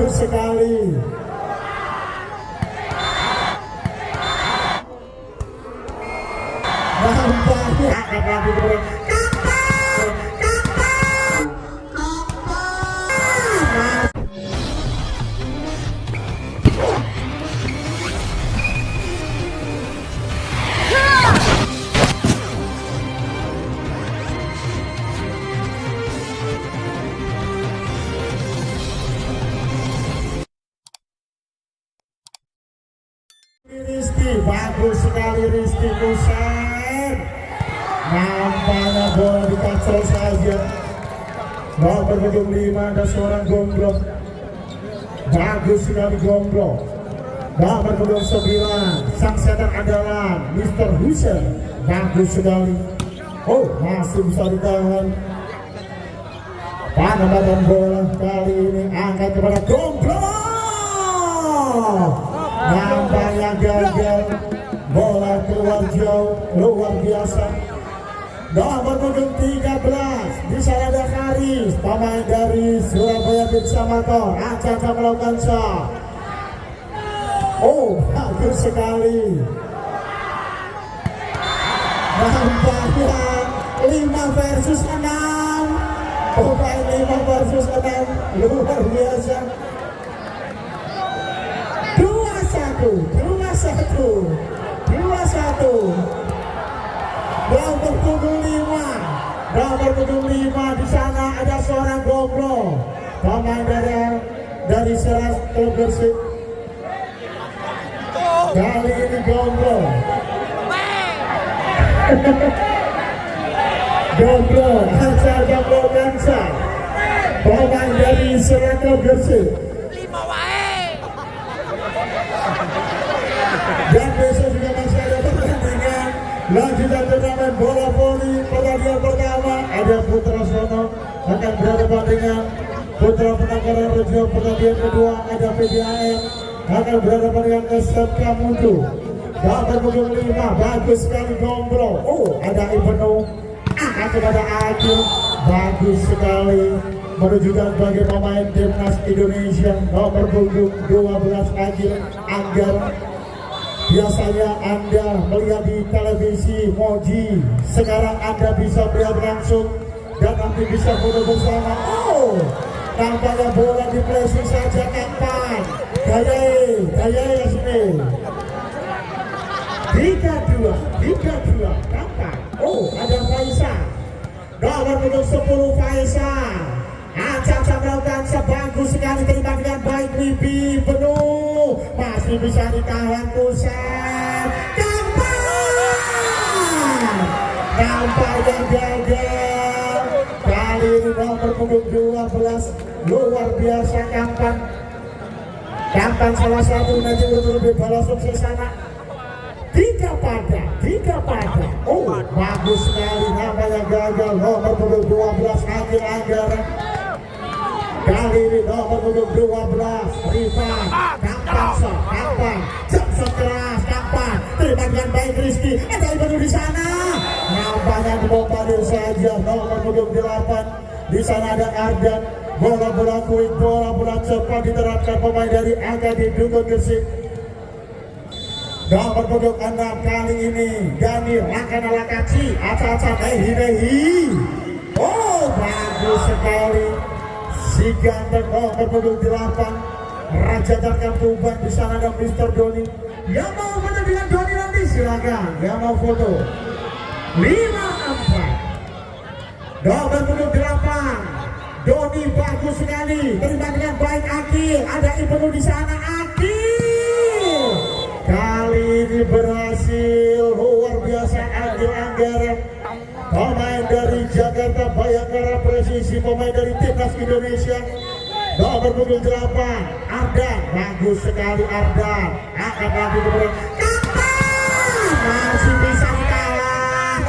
bagus sekali. Nampaknya akan lagi kemudian Rizky, bagus sekali Rizky Kusen. Nampaknya bola dikacau saja. Nomor punggung 5 ada seorang Gombro. Bagus sekali Gombro. Nomor punggung 9 sang setter andalan Mr. Hussein. Bagus sekali. Oh, masih bisa ditahan. Penempatan bola kali ini angkat kepada Gombro. Nampaknya gagal, bola keluar jauh, luar biasa. Nomor punggung 13 di sana ada Haris, pemain dari Surabaya Bersamator akan melakukan shot. Oh, bagus sekali. Nampaknya 5 versus 6, pemain 5 versus 6, luar biasa. 2-1. Nomor punggung 5 di sana ada seorang Gombro, pemain dari Seras Gresik. Kali ini Gombro. Gombro Hansar Gombro Gansa, pemain dari Seras Gresik. Dan besok juga masih ada pertandingan lanjutan turnamen bola voli. Pertandingan pertama ada Putra Sono akan berhadapan dengan Putra Penangkaran Rejo. Pertandingan kedua ada PDAM akan berhadapan dengan SMK Mutu. Nomor punggung 5 bagus sekali Gombro. Oh, ada Ibnu akan kepada Agil. Bagus sekali menunjukkan bagi pemain timnas Indonesia. Nomor punggung 12 Agil Anggar. Biasanya Anda melihat di televisi Moji, sekarang Anda bisa melihat langsung dan nanti bisa foto bersama. Oh, nampaknya bola di pressing saja kapan? Gaya sini. 3-2 kapan? Oh, ada Faisal. Nomor punggung 10 Faisal. Acak melakukan sebagus sekali, terima dengan baik Wibi penuh, masih bisa ditahan Kusen. Nampaknya gagal. Kali ini nomor punggung 12 luar biasa Kampan salah satu nanti lebih balas sukses sana. 3 pada. Oh, bagus sekali, nampaknya gagal. Nomor punggung 12 Agil Anggara. Kali ini nomor punggung 12 Rifan. Kampan jam keras Kampan, terima dengan baik Rizky. Ada Ibnu di sana. Nampaknya dibombardir saja. Nomor punggung 8 di sana ada Ardan. Bola quick, bola cepat diterapkan pemain dari AKD Dukun Gresik. Nomor punggung 6 kali ini Dani Rakana Lakaci. Aca Nehi. Oh, bagus sekali. Si ganteng nomor punggung 8 Raja Darkam Tuban. Di sana ada Mr. Doni. Yang mau foto dengan Doni nanti silakan. Yang mau foto 5-4. Nomor punggung 8 Doni bagus sekali, terima dengan baik Akil. Ada Ibnu di sana, Akil. Kali ini berhasil, luar biasa Akil Anggara. Pemain dari Jakarta Bayangkara Presisi, pemain dari Timnas Indonesia. Nomor punggung 8 Ardan, bagus sekali Ardan. Akan lagi kemudian masih bisa kalah.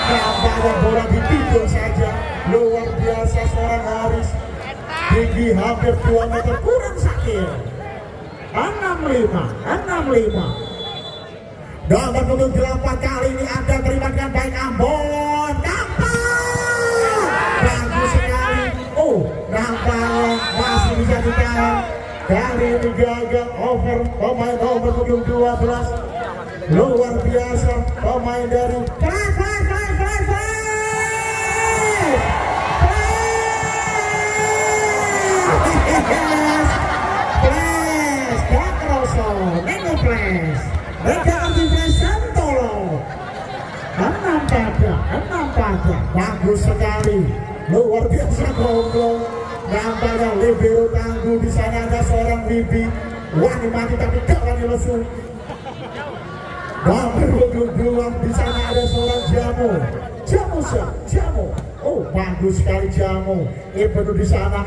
Nampaknya bola ditidur saja. Luar biasa seorang Haris, tinggi hampir 2 meter kurang sakit. 65. Nomor punggung 8 kali ini ada terima dengan baik Ambon. Bagus sekali. Oh, nampaknya masih bisa ditahan. Kali ini gagal over pemain nomor punggung 12. Luar biasa pemain dari Flash, gak kerosok, Nengok Flash, mereka anti-Flash Santolo. 6 pada, bagus sekali, luar biasa goblok. Nampaknya libero tangguh, di sana ada seorang Bibi, wani mati tapi gak wani lesu. Nomor punggung 2, di sana ada seorang Jamu. Oh, bagus sekali Jamu. Ibnu di sana.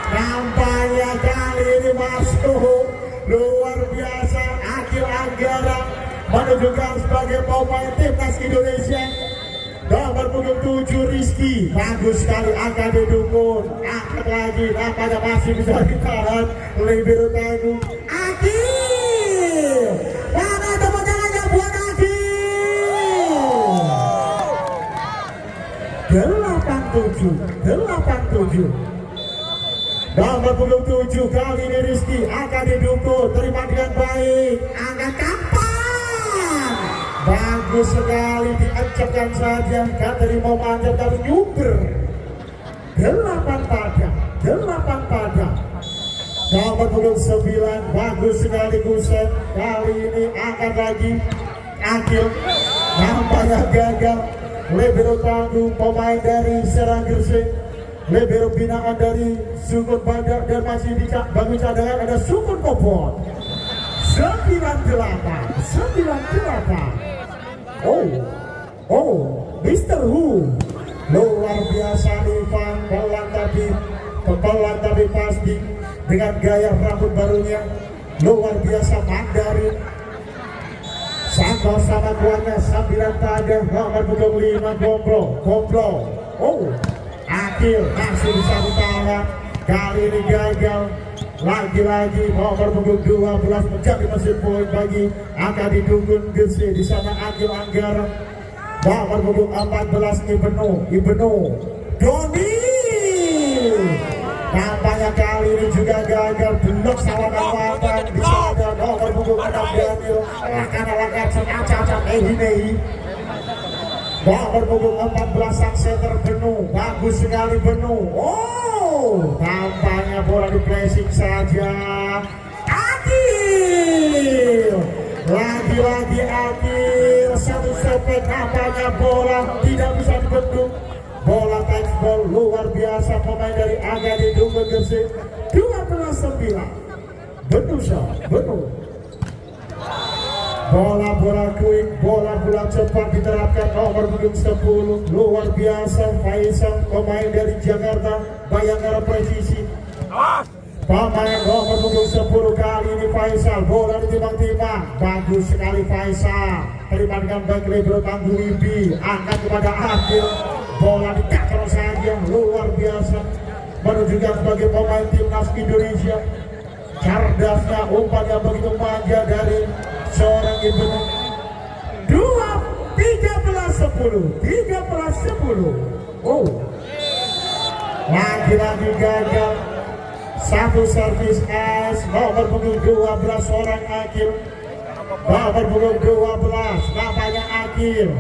Nampaknya kali ini masuk, luar biasa. Akil Anggara menunjukkan sebagai pemain timnas Indonesia. Nomor punggung 7 Rizky, bagus sekali angkat didukung, angkat lagi, nampaknya masih bisa ditahan. Libero tangguh, Akil. Mana tepuk tangannya buat Akil. 87. Nomor punggung 7 kali ini Rizky akan didukung, terima dengan baik, angkat kapan. Bagus sekali, diancapkan saja, kan dari mau manjat tapi nyuber. 8 pada. Nomor punggung 9, bagus sekali Guset. Kali ini angkat lagi, Akil. Nampaknya gagal. Libero tangguh pemain dari Serang Gresik. Libero binaan dari Sukun Bandar dan masih di bagi cadangan ada Sukun Kopot. 98. Oh, Mr. Hu. Luar biasa Ivan, pepelan tapi pasti dengan gaya rambut barunya. Luar biasa Mandarin. Sama kuatnya 9 pada, nomor punggung 5 Gomblo. Oh, Akil masih bisa ditahan. Kali ini gagal. Lagi-lagi nomor punggung 12 menjadi mesin poin bagi akan didukung Gresik. Di sana Akil Anggara. Nomor punggung 14 Ibnu Doni. Nampaknya kali ini juga gagal, blok salah kawan. Di sana ada nomor punggung 6 Daniel. Lakan acap-acap Ehinehi. Nomor punggung 14 sang center Benu. Bagus sekali Benu. Oh, nampaknya bola di pressing saja. Akil. Lagi-lagi Akil. Satu sepet, nampaknya bola tidak bisa dibendung. Bola touchball luar biasa pemain dari Agadi Dungu Gresik. 12-9. Benu. Bola quick, bola cepat diterapkan nomor punggung 10. Luar biasa Faisal pemain dari Jakarta Bayangkara Presisi. Pemain nomor punggung 10 kali ini Faisal, bola ditimbang-timbang. Bagus sekali Faisal. Terima dengan baik libero tangguh Wibi, angkat kepada Akil. Bola dikacau saja, luar biasa. Menunjukkan sebagai pemain timnas Indonesia. Cerdasnya umpan yang begitu manja dari seorang Ibnu. 13-10. Oh, lagi-lagi gagal. Satu servis S, nomor punggung 12 seorang Akil. Nomor punggung 12 namanya Akil.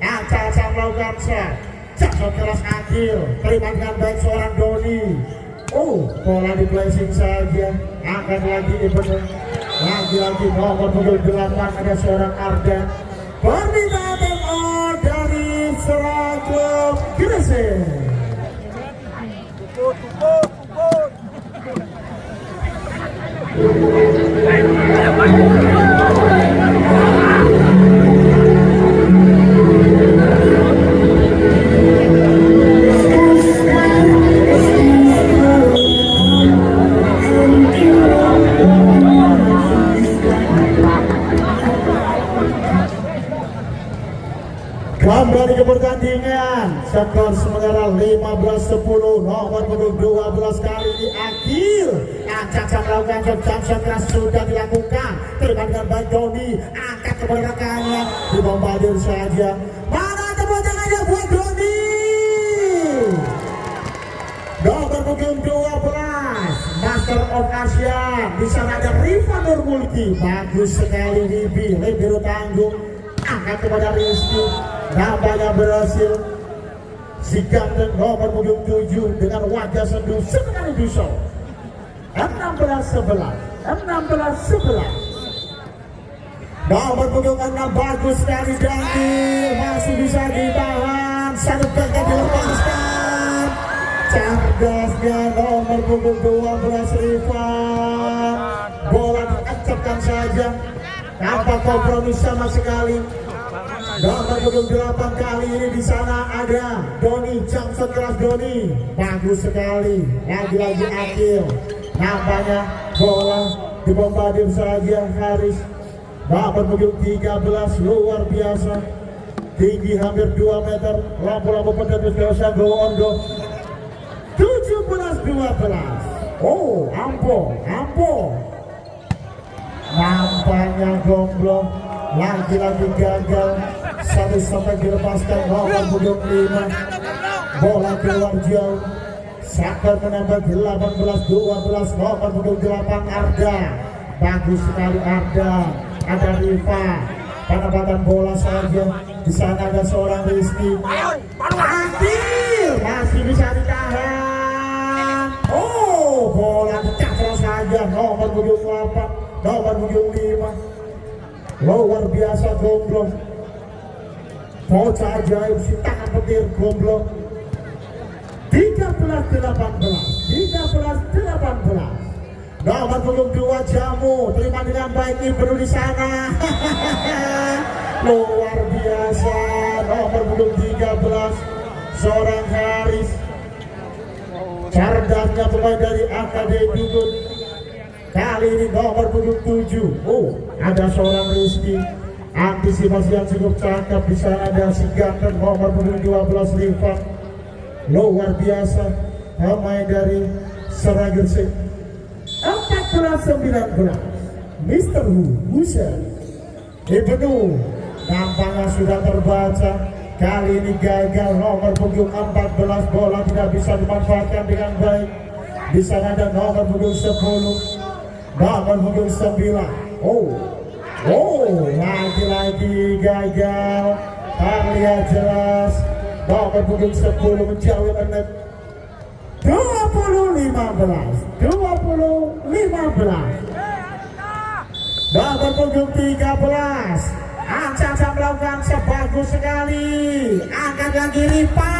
Acak-acak melakukan set. Jatuh keras Akil, terima dengan baik seorang Doni. Oh, bola di placing saja. Angkat lagi Ibnu. Lagi-lagi nomor punggung 8 ada seorang Ardan. Permintaan MO dari Serang Klub Gresik. Kembali ke pertandingan, skor sementara 15-10. Nomor punggung 12 kali ini Akil. Acak-acak melakukan jam keras sudah dilakukan. Terima dengan baik Doni, angkat kepada rekannya, dibombardir saja. Mana tepuk tangannya buat Doni. Nomor punggung 12 of Asia. Di sana ada Riva Nurmulki. Bagus sekali Wibi. Libero tanggung. Angkat kepada Rizky. Nampaknya berhasil. Si ganteng nomor punggung 7 dengan wajah sendu sekali Duso. 16-11. 16-11. Nomor punggung 6 bagus sekali Daniel. Masih bisa ditahan. Satu kaki dilepaskan. Cerdasnya nomor punggung 12 Rifan. Bola diancapkan saja. Tanpa kompromi sama sekali. Nomor punggung 8 kali ini di sana ada Doni. Jangson keras Doni. Bagus sekali. Lagi-lagi Akil. Nampaknya bola dibombardir saja Haris. Nomor punggung 13 luar biasa. Tinggi hampir 2 meter. Lampu-lampu pendetus dosa go on go. 17-12. Oh, Ampo. Nampaknya gomblong. Lagi-lagi gagal. Satu sampai dilepaskan nomor punggung 5. Bola keluar jauh. Sakar menambah 18-12. Nomor punggung 8 Arda. Bagus sekali Arda. Ada Riva. Penempatan bola saja. Di sana ada seorang Rizky. Adil masih bisa ditahan. Oh, bola dicakar saja. Nomor punggung 8. Nomor punggung 5. Luar biasa gomblong. Bocah ajaib si tangan petir gomblong. 13-18. Nomor punggung 2 Jamu. Terima dengan baik Ibnu di sana. Luar biasa. Nomor punggung 13 seorang Haris. Cerdasnya pemain dari AKD Dudut. Kali ini nomor punggung 7. Oh, ada seorang Rizky. Antisipasi yang cukup cakep. Di sana ada si ganteng nomor punggung 12 Rifan. Luar biasa pemain dari Seragersi. 14-19. Mr. Hussein Ibnu nampaknya sudah terbaca. Kali ini gagal. Nomor punggung 14 bola tidak bisa dimanfaatkan dengan baik. Di sana ada nomor punggung 10. Nomor punggung 9. Oh, lagi-lagi gagal. Terlihat jelas. Nomor punggung 10 menjauh menit. 20-15. Nomor punggung 13 Ancam melakukan sebagus sekali. Angkat lagi Ripa.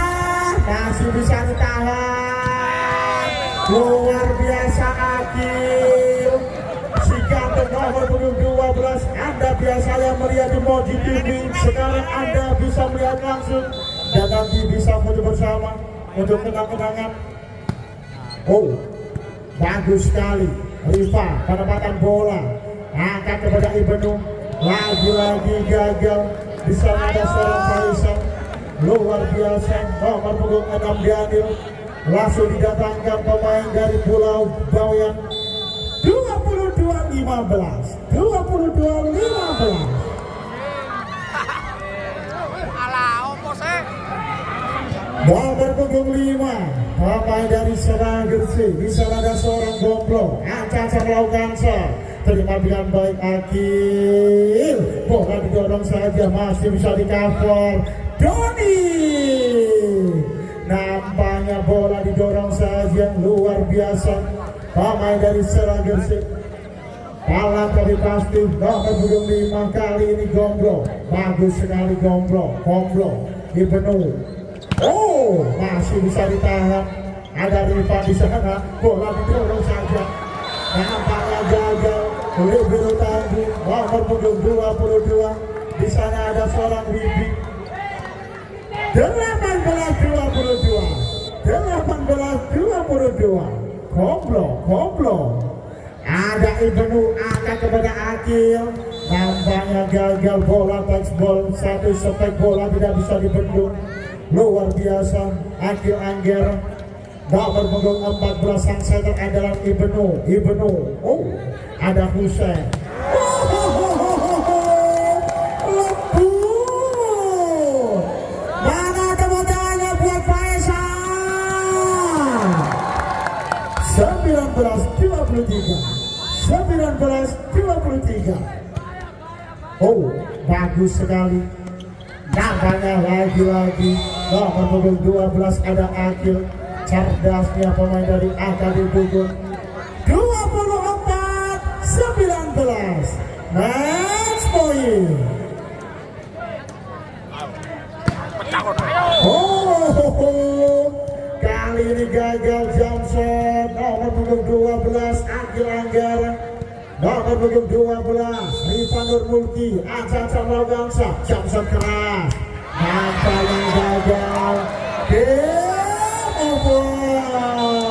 Masih bisa ditahan. Luar biasa Akil. Si ganteng nomor punggung 12. Anda biasanya melihat di Moji TV. Sekarang Anda bisa melihat langsung. Dan nanti bisa foto bersama untuk kenang-kenangan. Oh, bagus sekali Riva penempatan bola. Angkat kepada Ibnu. Lagi-lagi gagal. Di sana ada seorang Faisal. Luar biasa. Nomor punggung 6 Daniel. Langsung didatangkan pemain dari Pulau Bawean. 22-15. Nomor punggung 5 pemain dari Seragersi. Di sana ada seorang gomblong. Ancam melakukan shot. Terima dengan baik Akil. Bola didorong saja. Masih bisa di cover Doni. Nampaknya bola didorong saja. Luar biasa pemain dari Seragersi. Kalah tapi pasti. Nomor punggung 5 kali ini gomblong. Bagus sekali gomblong. Ibnu. Oh, masih bisa ditahan. Ada Riva di sana. Bola didorong saja. Nampaknya gagal. Libero tanggung. Nomor punggung 22. Di sana ada seorang Wibi. 18-22. Gomblong. Ada Ibnu. Angkat kepada Akil. Nampaknya gagal. Bola touchball. Satu spek bola tidak bisa dibendung. Luar biasa Akil Angger. Nomor punggung 14 sang setter adalah Ibnu. Oh, ada Hussein. Lebur. Mana tepuk tangannya buat Faisal. Oh, bagus sekali. Nampaknya lagi-lagi nomor punggung 12 ada Akil. Cerdasnya pemain dari AKB Bogor. 24-19. Match point. Kali ini gagal jump shot. Nomor punggung 12 Akil Anggara. Nomor punggung 12 Rifa Nur Mulki. Ancang-ancang Bangsa. Jump shot keras. Nampaknya gagal. Game over.